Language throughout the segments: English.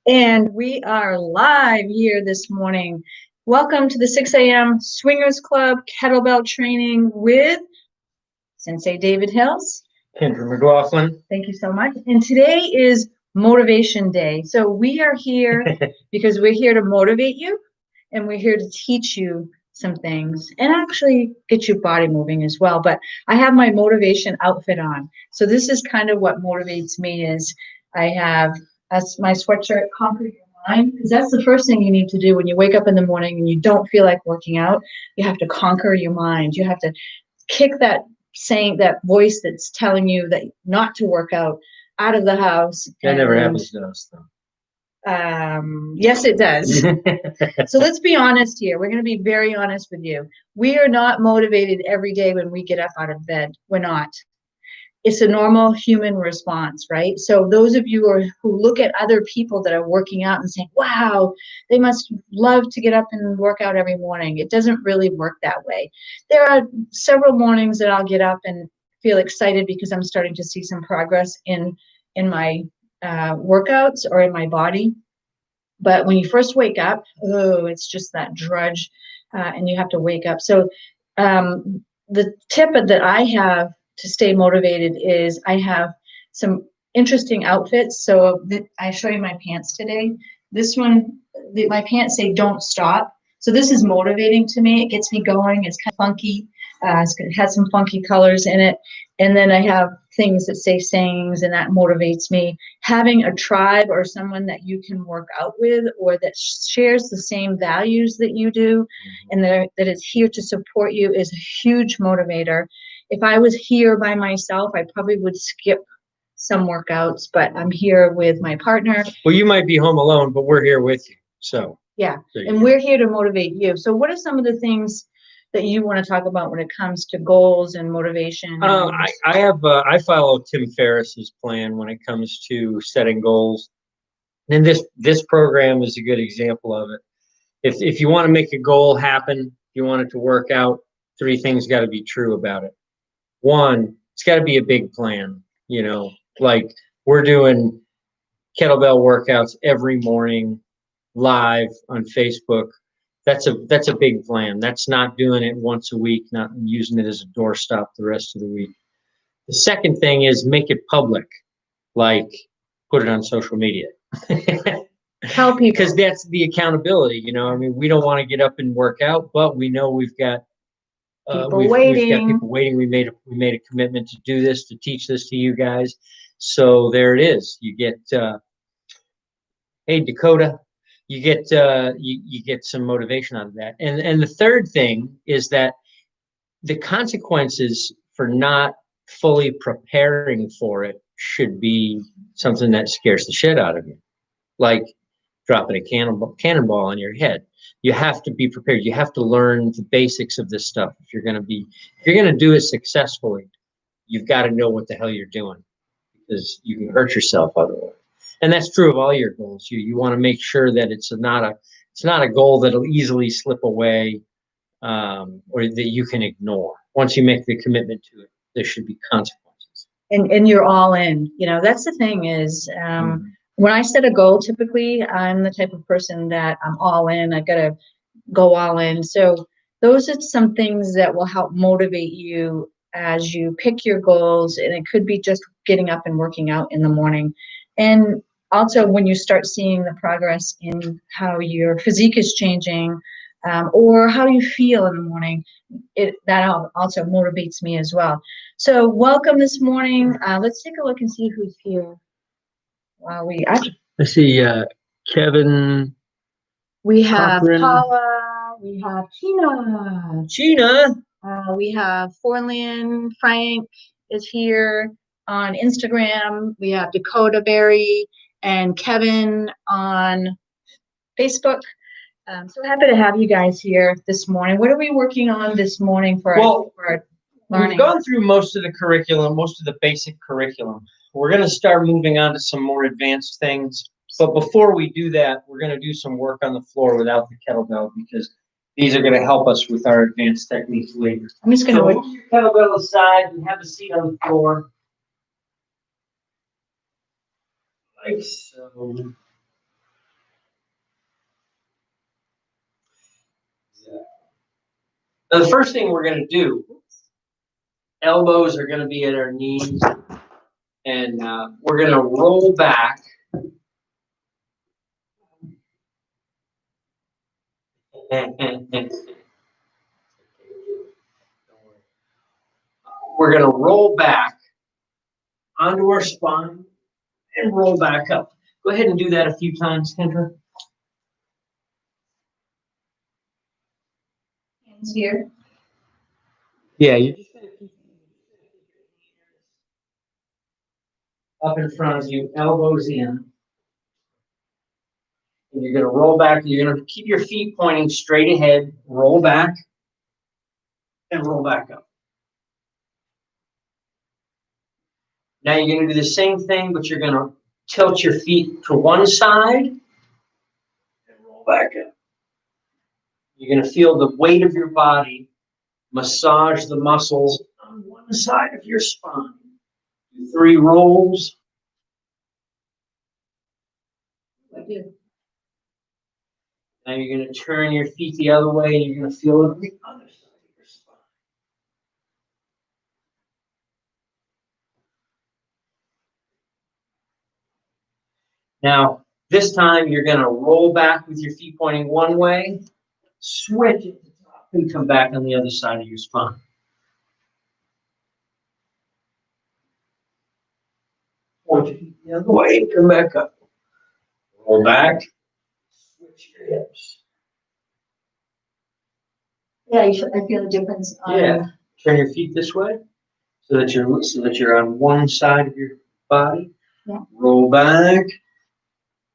And we are live here this morning. Welcome to the 6 a.m. Swingers Club Kettlebell Training with Sensei David Hills. Kendra McLaughlin. Thank you so much. And today is Motivation Day. So we are here because we're here to motivate you and we're here to teach you some things and actually get your body moving as well. But I have my motivation outfit on. So this is kind of what motivates me is I have my sweatshirt, Conquer Your Mind, because that's the first thing you need to do when you wake up in the morning and you don't feel like working out. You have to conquer your mind. You have to kick that voice that's telling you that not to work out of the house. That never happens to us, though. Yes, it does. So let's be honest here. We're going to be very honest with you. We are not motivated every day when we get up out of bed. We're not. It's a normal human response, right? So those of you who look at other people that are working out and say, wow, they must love to get up and work out every morning. It doesn't really work that way. There are several mornings that I'll get up and feel excited because I'm starting to see some progress in my workouts or in my body. But when you first wake up, it's just that drudge, and you have to wake up. So the tip that I have to stay motivated is I have some interesting outfits. So I show you my pants today. This one, my pants say "Don't stop." So this is motivating to me. It gets me going. It's kind of funky. It has some funky colors in it. And then I have things that say sayings, and that motivates me. Having a tribe or someone that you can work out with or that shares the same values that you do and that is here to support you is a huge motivator. If I was here by myself, I probably would skip some workouts, but I'm here with my partner. Well, you might be home alone, but we're here with you. So yeah, and we're here to motivate you. So what are some of the things that you want to talk about when it comes to goals and motivation? I follow Tim Ferriss's plan when it comes to setting goals, and this program is a good example of it. If you want to make a goal happen, if you want it to work out, 3 things got to be true about it. 1, it's got to be a big plan. You know, like we're doing kettlebell workouts every morning live on Facebook. That's a big plan. That's not doing it once a week, not using it as a doorstop the rest of the week. The second thing is make it public, like put it on social media. Tell people. Because that's the accountability, you know. I mean, we don't want to get up and work out, but we know we've got people waiting. We've got people waiting. We made a commitment to do this, to teach this to you guys. So there it is. You get, hey Dakota, you get you get some motivation out of that. And the third thing is that the consequences for not fully preparing for it should be something that scares the shit out of you, like dropping a cannonball on your head. You have to be prepared. You have to learn the basics of this stuff. If you're going to do it successfully, you've got to know what the hell you're doing, because you can hurt yourself otherwise. And that's true of all your goals. You want to make sure that it's not a goal that'll easily slip away, or that you can ignore. Once you make the commitment to it, there should be consequences. And you're all in. You know, that's the thing is, when I set a goal, typically I'm the type of person that I'm all in. I've got to go all in. So those are some things that will help motivate you as you pick your goals. And it could be just getting up and working out in the morning. And also when you start seeing the progress in how your physique is changing, or how you feel in the morning, that also motivates me as well. So welcome this morning. Let's take a look and see who's here. I see Kevin. We have Cochran. Paula. We have Gina. We have Forlian. Frank is here on Instagram. We have Dakota Berry and Kevin on Facebook. So happy to have you guys here this morning. What are we working on this morning for our learning? We've gone through most of the curriculum, most of the basic curriculum. We're going to start moving on to some more advanced things. But before we do that, we're going to do some work on the floor without the kettlebell, because these are going to help us with our advanced techniques later. I'm just going to move your kettlebell aside and have a seat on the floor. Like so. Now, the first thing we're going to do, elbows are going to be at our knees, and we're going to roll back. We're going to roll back onto our spine and roll back up. Go ahead and do that a few times, Kendra. Hands here. Yeah, you're just going to keep up in front of you, elbows in. And you're going to roll back. You're going to keep your feet pointing straight ahead. Roll back and roll back up. Now you're going to do the same thing, but you're going to tilt your feet to one side and roll back up. You're going to feel the weight of your body massage the muscles on one side of your spine. Do 3 rolls. I do. Now you're going to turn your feet the other way, and you're going to feel it on the other side of your spine. Now, this time you're going to roll back with your feet pointing one way, switch at the top, and come back on the other side of your spine. Point your feet the other way and come back up. Roll back, switch your hips. Yeah, I feel the difference. Yeah, turn your feet this way so that you're on one side of your body. Yeah. Roll back,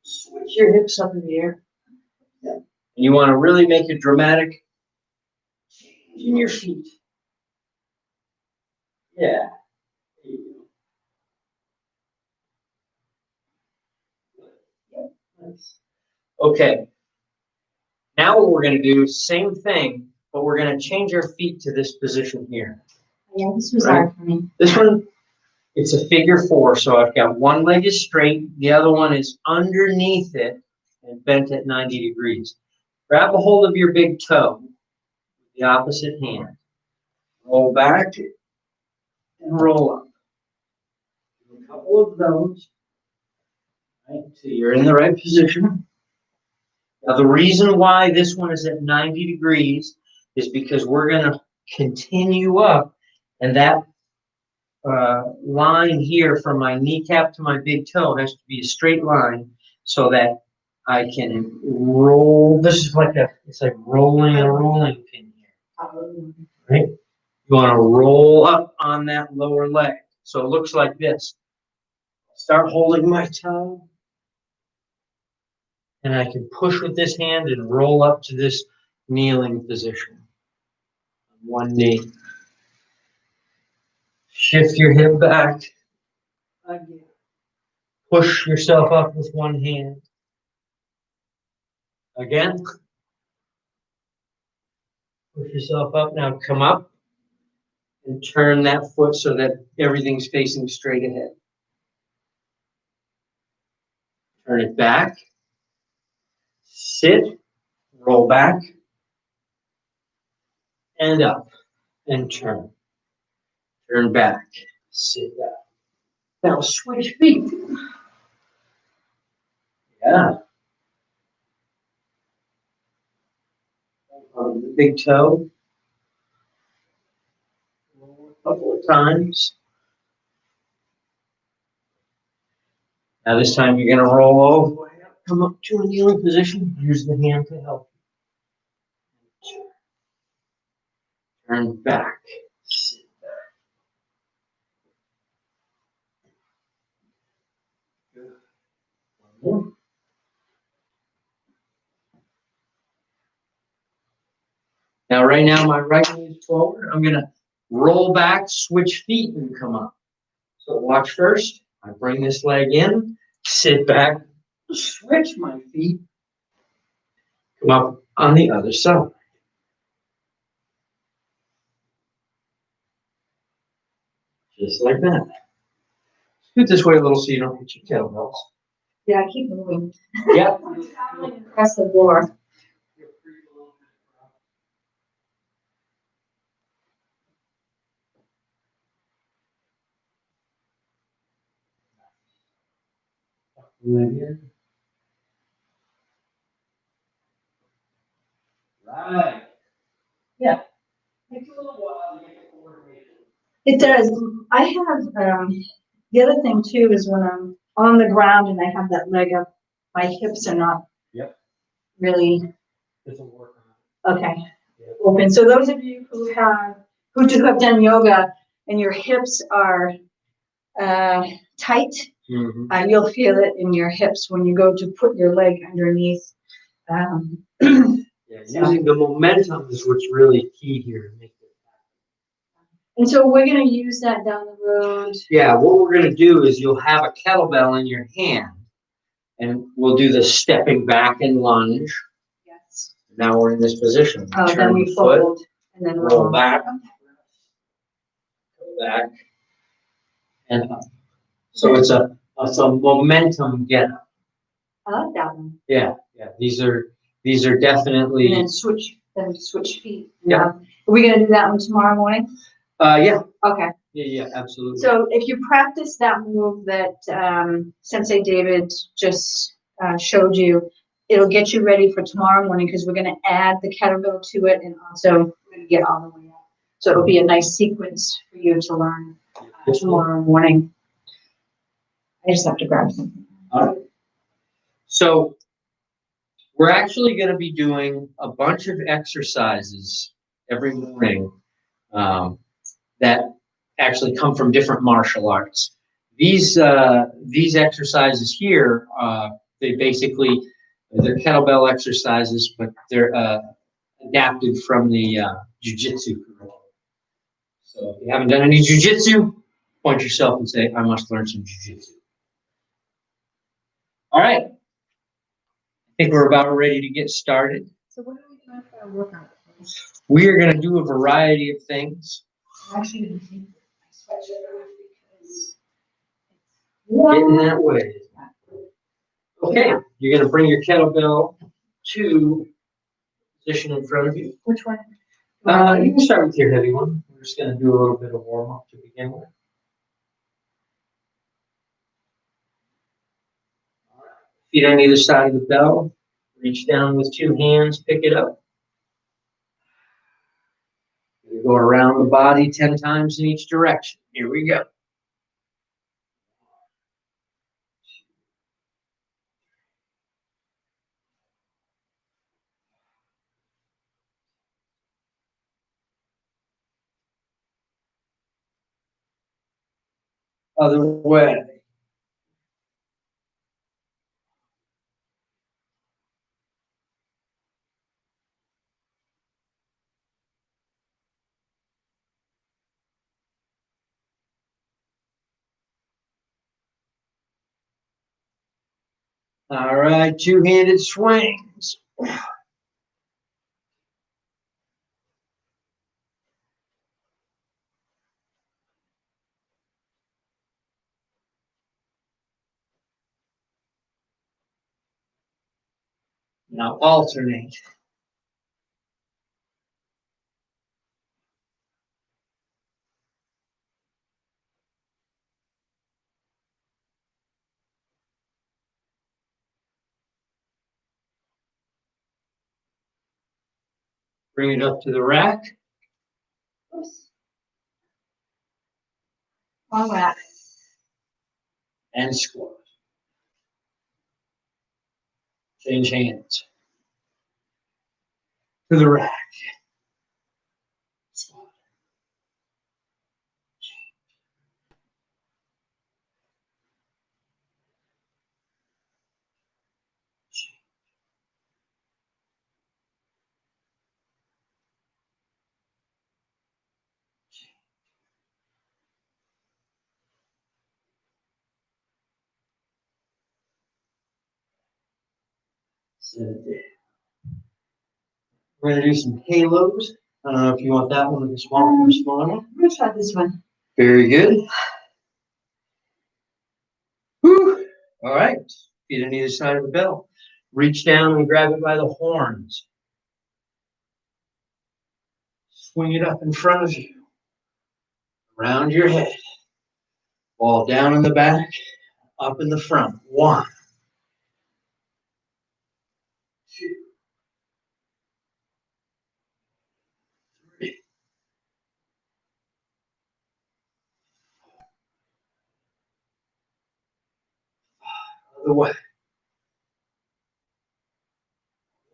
switch your hips up in the air. Yeah. And you want to really make a dramatic change in your feet. Yeah. There you go. Nice. Okay. Now what we're going to do is same thing, but we're going to change our feet to this position here. Yeah, this was hard for me. This one, it's a figure 4, so I've got one leg is straight, the other one is underneath it and bent at 90 degrees. Grab a hold of your big toe with the opposite hand. Roll back and roll up. Do a couple of those. Right, so you're in the right position. Now the reason why this one is at 90 degrees is because we're going to continue up, and that line here from my kneecap to my big toe has to be a straight line so that I can roll. This is it's like rolling a rolling pin here, right? You want to roll up on that lower leg. So it looks like this. Start holding my toe, and I can push with this hand and roll up to this kneeling position. One knee. Shift your hip back. Again. Push yourself up with one hand. Again. Push yourself up. Now come up and turn that foot so that everything's facing straight ahead. Turn it back. Sit. Roll back. And up. And turn. Turn back. Sit back. Now switch feet. Yeah. On the big toe. Roll a couple of times. Now this time you're going to roll all the way up. Come up to a kneeling position. Use the hand to help you. Turn back. Sit back. Good. One more. Now, right now, my right knee is forward. I'm going to roll back, switch feet, and come up. So watch first. I bring this leg in, sit back, switch my feet, come up on the other side. Just like that. Scoot this way a little so you don't hit your kettlebells. Yeah, I keep moving. Yep. I'm traveling across the floor. Right here. Right. Yeah. Takes a little while to get the coordination. It does. I have, the other thing too is when I'm on the ground and I have that leg up, my hips are not really okay. Open. So those of you who have done yoga and your hips are tight, you'll feel it in your hips when you go to put your leg underneath. Using the momentum is what's really key here. And so we're going to use that down the road. Yeah, what we're going to do is you'll have a kettlebell in your hand, and we'll do the stepping back and lunge. Yes. Now we're in this position. Then we fold and then roll back, go back, and up. So it's a momentum get up. I like that one. Yeah. These are definitely. And then switch feet. Yeah. Are we going to do that one tomorrow morning? Yeah. Okay. Yeah, absolutely. So if you practice that move that Sensei David just showed you, it'll get you ready for tomorrow morning because we're going to add the kettlebell to it and also we're going to get all the way up. So it'll be a nice sequence for you to learn tomorrow morning. I just have to grab something. All right. So we're actually going to be doing a bunch of exercises every morning that actually come from different martial arts. These exercises here, they're kettlebell exercises, but they're adapted from the jiu-jitsu curriculum. So if you haven't done any jiu-jitsu, point yourself and say, I must learn some jiu-jitsu. All right. I think we're about ready to get started. So what are we doing for our workout? We are going to do a variety of things. I'm actually going to take my sweatshirt off because Getting that way. Okay, you're going to bring your kettlebell to position in front of you. Which one? You can start with your heavy one. We're just going to do a little bit of warm up to begin with. All right. Feet on either side of the bell. Reach down with two hands, pick it up. You go around the body 10 times in each direction. Here we go. Other way. All right, two-handed swings. Now alternate. Bring it up to the rack. All right. And squat. Change hands. To the rack. Squat. Set it there. We're going to do some halos. I don't know if you want that one or the smaller or smaller. I'm going to try this one. Very good. Whew. All right. Feet on either side of the bell. Reach down and grab it by the horns. Swing it up in front of you. Around your head. Ball down in the back, up in the front. 1, the way.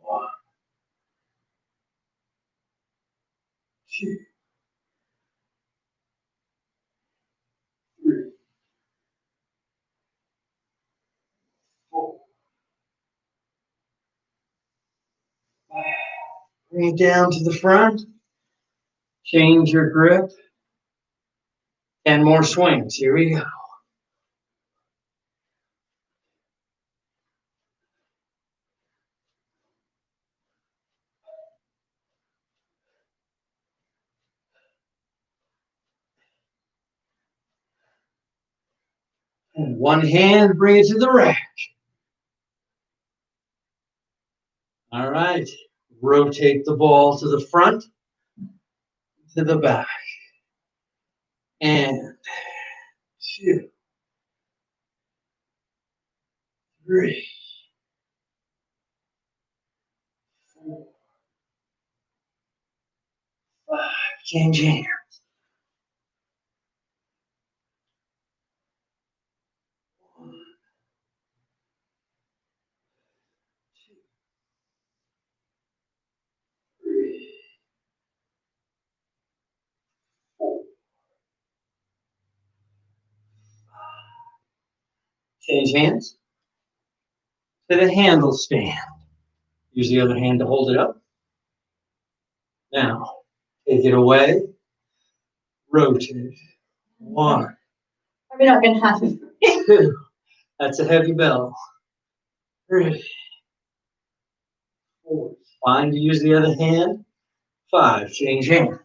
1, 2, 3, 4, 5. Bring it down to the front. Change your grip. 10 more swings. Here we go. And one hand, bring it to the rack. All right. Rotate the ball to the front, to the back. And 2, 3, 4, 5. Change hands. 1, 2, 3, 4. Change hands to the handle stand. Use the other hand to hold it up. Now, take it away. Rotate. 1, Probably not going to happen. 2. That's a heavy bell. 3, 4. Fine to use the other hand. 5. Change hands.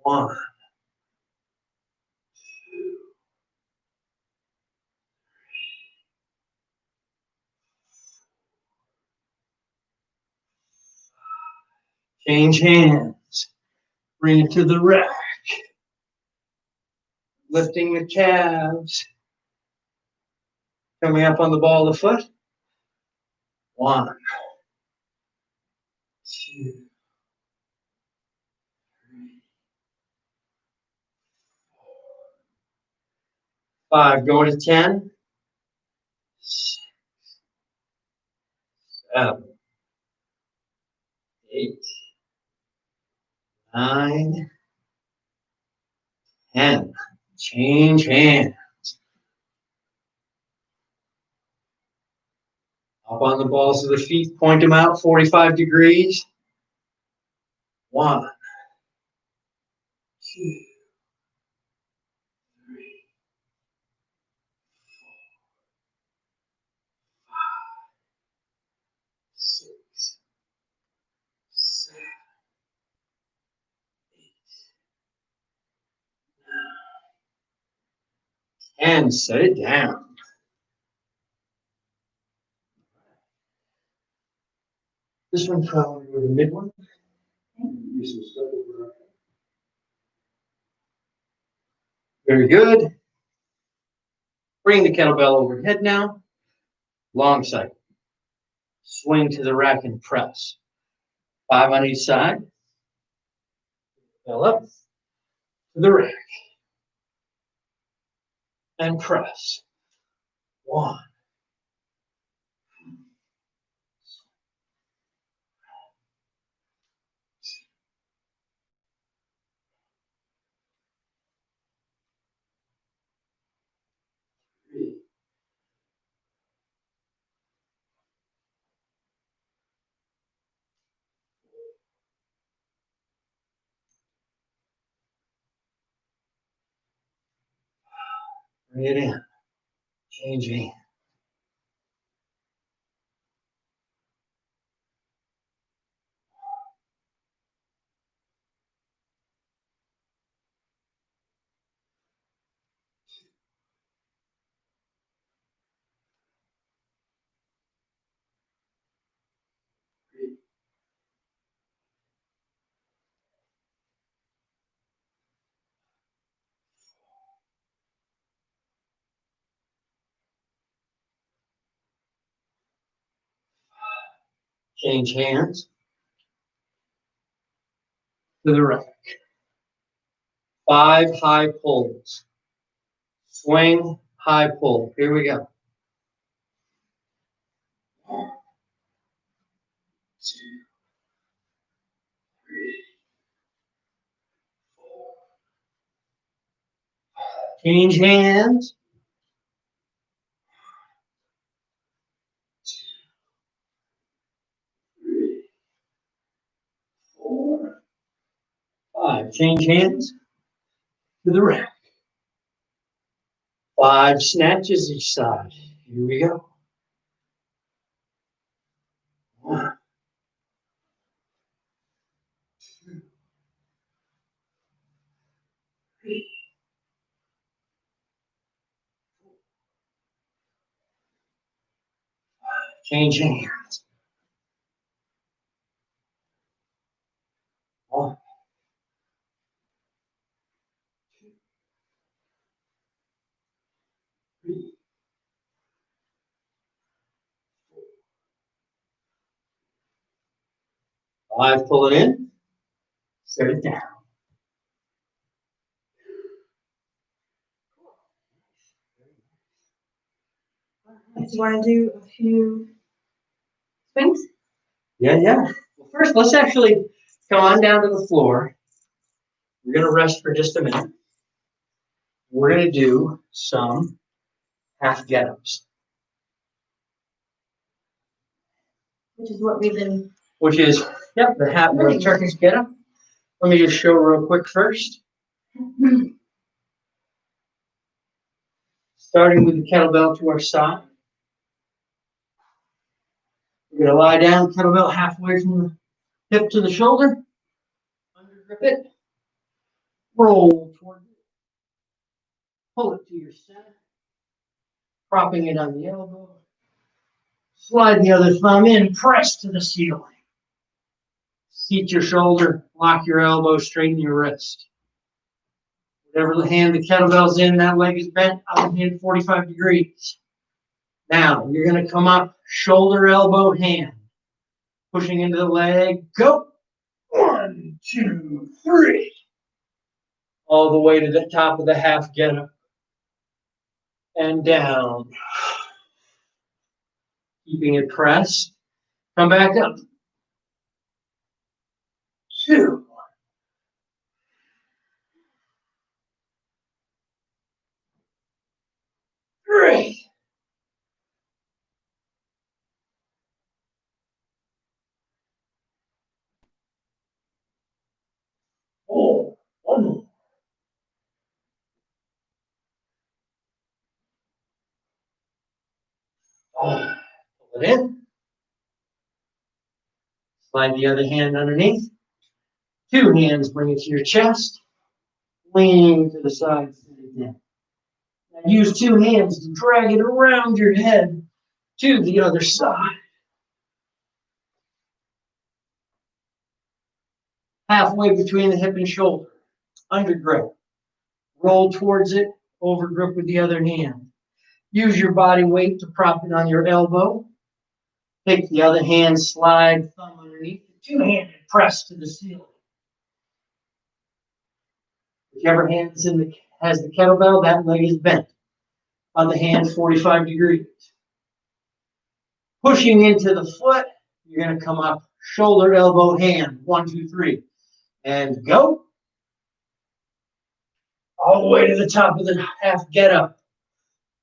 1, 2, 3. Change hands. Bring it to the rack. Lifting the calves. Coming up on the ball of the foot. 1, 2, 3, 4, 5. Going to 10. 6, 7, 8, 9, 10. Change hands. Up on the balls of the feet, point them out 45 degrees. 1, 2, 3, 4, 5, 6, 7, 8, 9, 10. Set it down. This one probably with the mid one. Do some stuff over. Very good. Bring the kettlebell overhead now. Long side. Swing to the rack and press. 5 on each side. Bell up to the rack. And press. 1, 3. Bring it in. Change hands. Change hands to the rack. 5 high pulls. Swing, high pull. Here we go. 1, 2, 3, 4. Change hands. 2, 3, 4, 5. Change hands to the rack. 5 snatches each side. Here we go. 1, 2, 3. Change hands. 1, 2, 3, 4. 5, pull it in. Set it down. Do you want to do a few swings? Yeah. Well, first, let's actually come on down to the floor. We're going to rest for just a minute. We're going to do some half get-ups. Which is what we've been. Which is, the Turkish get-up. Let me just show real quick first. Starting with the kettlebell to our side. We're going to lie down, kettlebell halfway from the hip to the shoulder. Undergrip it. Roll toward it. Pull it to your center. Propping it on the elbow. Slide the other thumb in, press to the ceiling. Seat your shoulder, lock your elbow, straighten your wrist. Whatever the hand the kettlebell's in, that leg is bent, other hand 45 degrees. Now, you're going to come up, shoulder, elbow, hand. Pushing into the leg, go. 1, 2, 3. All the way to the top of the half get up. And down. Keeping it pressed. Come back up. 2. 3. 4. 1 more. 5. Pull it in. Slide the other hand underneath. 2 hands, bring it to your chest. Lean to the side. Now use 2 hands to drag it around your head to the other side. Halfway between the hip and shoulder. Under grip. Roll towards it. Over grip with the other hand. Use your body weight to prop it on your elbow. Take the other hand, slide thumb underneath. 2-handed press to the ceiling. Whichever hand has the kettlebell, that leg is bent. Other hand 45 degrees. Pushing into the foot, you're going to come up, shoulder, elbow, hand. 1, 2, 3. And go. All the way to the top of the half get up.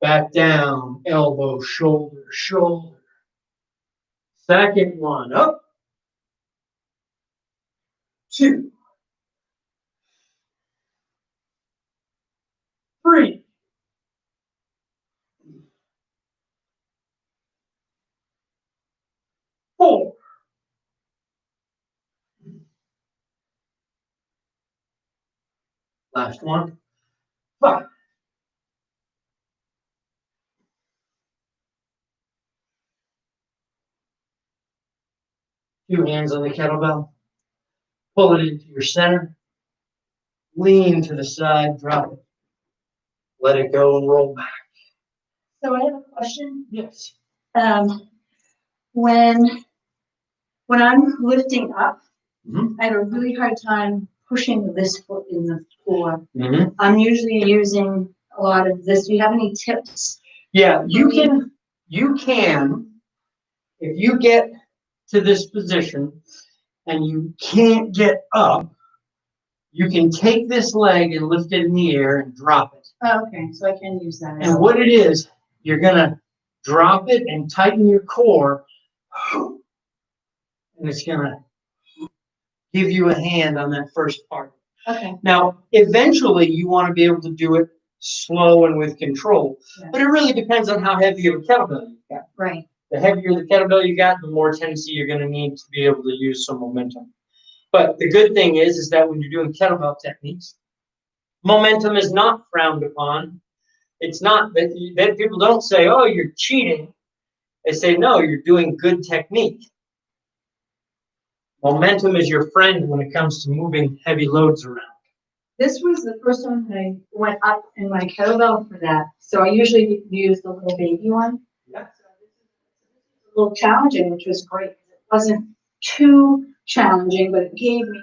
Back down, elbow, shoulder, shoulder. Second one, up. 2. 3. 4. Last one. 5. 2 hands on the kettlebell. Pull it into your center. Lean to the side, drop it. Let it go and roll back. So I have a question. Yes. When I'm lifting up, Mhm. I have a really hard time pushing this foot in the floor. Mm-hmm. I'm usually using a lot of this. Do you have any tips? Yeah, you can, if you get to this position and you can't get up, you can take this leg and lift it in the air and drop it. Oh, okay, so I can use that. And what it is, you're gonna drop it and tighten your core, and it's gonna give you a hand on that first part. Okay. Now, eventually, you want to be able to do it slow and with control, but it really depends on how heavy of a kettlebell you've got. Right. The heavier the kettlebell you got, the more tendency you're going to need to be able to use some momentum. But the good thing is that when you're doing kettlebell techniques, momentum is not frowned upon. It's not that people don't say, "Oh, you're cheating." They say, "No, you're doing good technique." Momentum is your friend when it comes to moving heavy loads around. This was the first time that I went up in my kettlebell for that. So I usually use the little baby one. Yeah. So this is a little challenging, which was great. It wasn't too challenging, but it gave me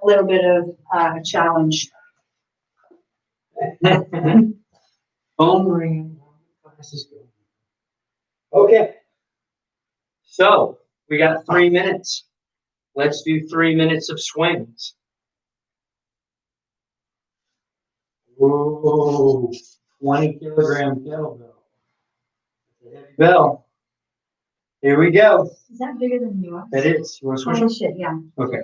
a little bit of a challenge. Phone ringing. Okay. So we got 3 minutes. Let's do 3 minutes of swings. Whoa, 20-kilogram kettlebell. Heavy bell. Here we go. Is that bigger than yours? That is. You want to switch Oh, them? shit, yeah. Okay.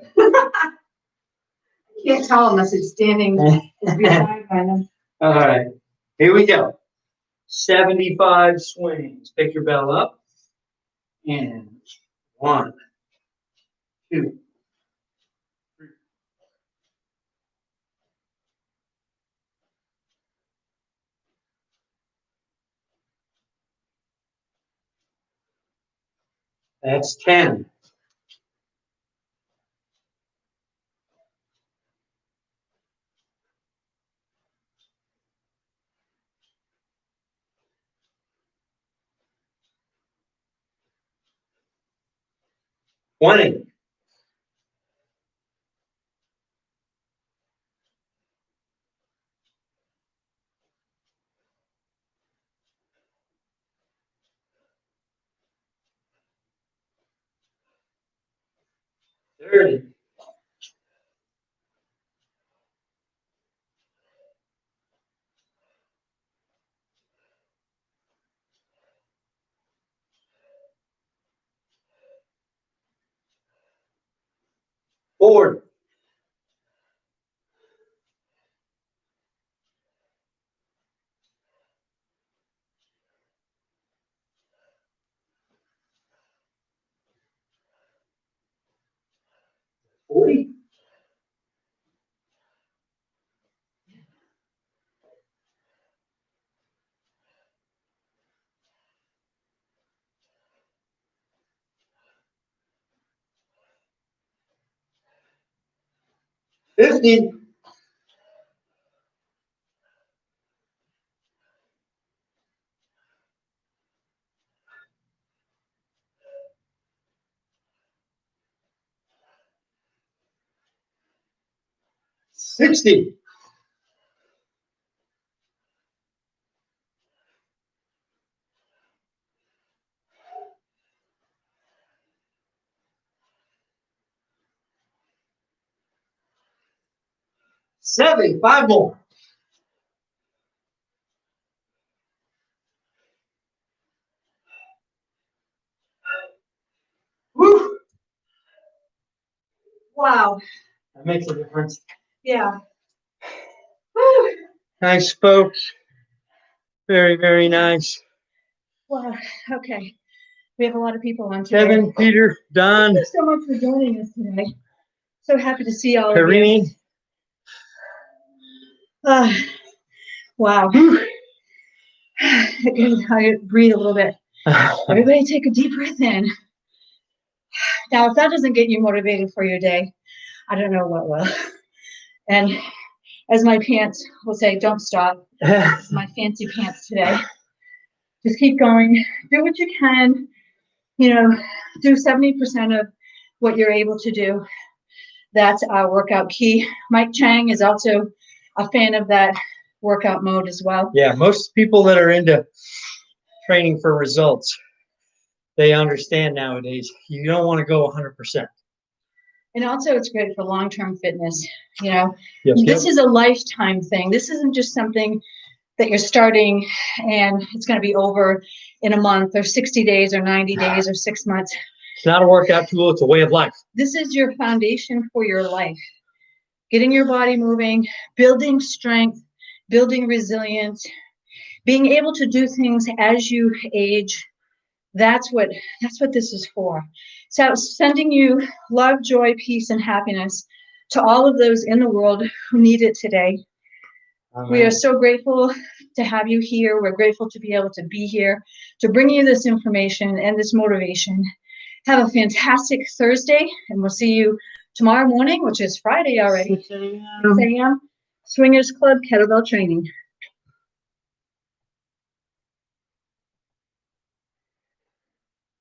Can't tell unless it's standing beside them. All right. Here we go. 75 swings. Pick your bell up. And 1, 2. That's 10. $20. 30. 40. 40. 50. $60. $70. 5 more. Woo! Wow. That makes a difference. Yeah. Woo. Nice, folks. Very, very nice. Wow. Okay. We have a lot of people on today. Kevin, Peter, Don, Thank you so much for joining us today. So happy to see all of you. Karini. Wow. I breathe a little bit. Everybody take a deep breath in. Now, if that doesn't get you motivated for your day, I don't know what will. And as my pants will say, don't stop. It's my fancy pants today. Just keep going. Do what you can. You know, do 70% of what you're able to do. That's our workout key. Mike Chang is also a fan of that workout mode as well. Yeah, most people that are into training for results, they understand nowadays you don't want to go 100%. And also it's great for long-term fitness. You know, Yes, this is a lifetime thing. This isn't just something that you're starting and it's going to be over in a month or 60 days or 90 days or 6 months. It's not a workout tool, it's a way of life. This is your foundation for your life. Getting your body moving, building strength, building resilience, being able to do things as you age. That's what this is for. So sending you love, joy, peace, and happiness to all of those in the world who need it today. We are so grateful to have you here. We're grateful to be able to be here, to bring you this information and this motivation. Have a fantastic Thursday, and we'll see you tomorrow morning, which is Friday already. 6 a.m. Swingers Club Kettlebell Training.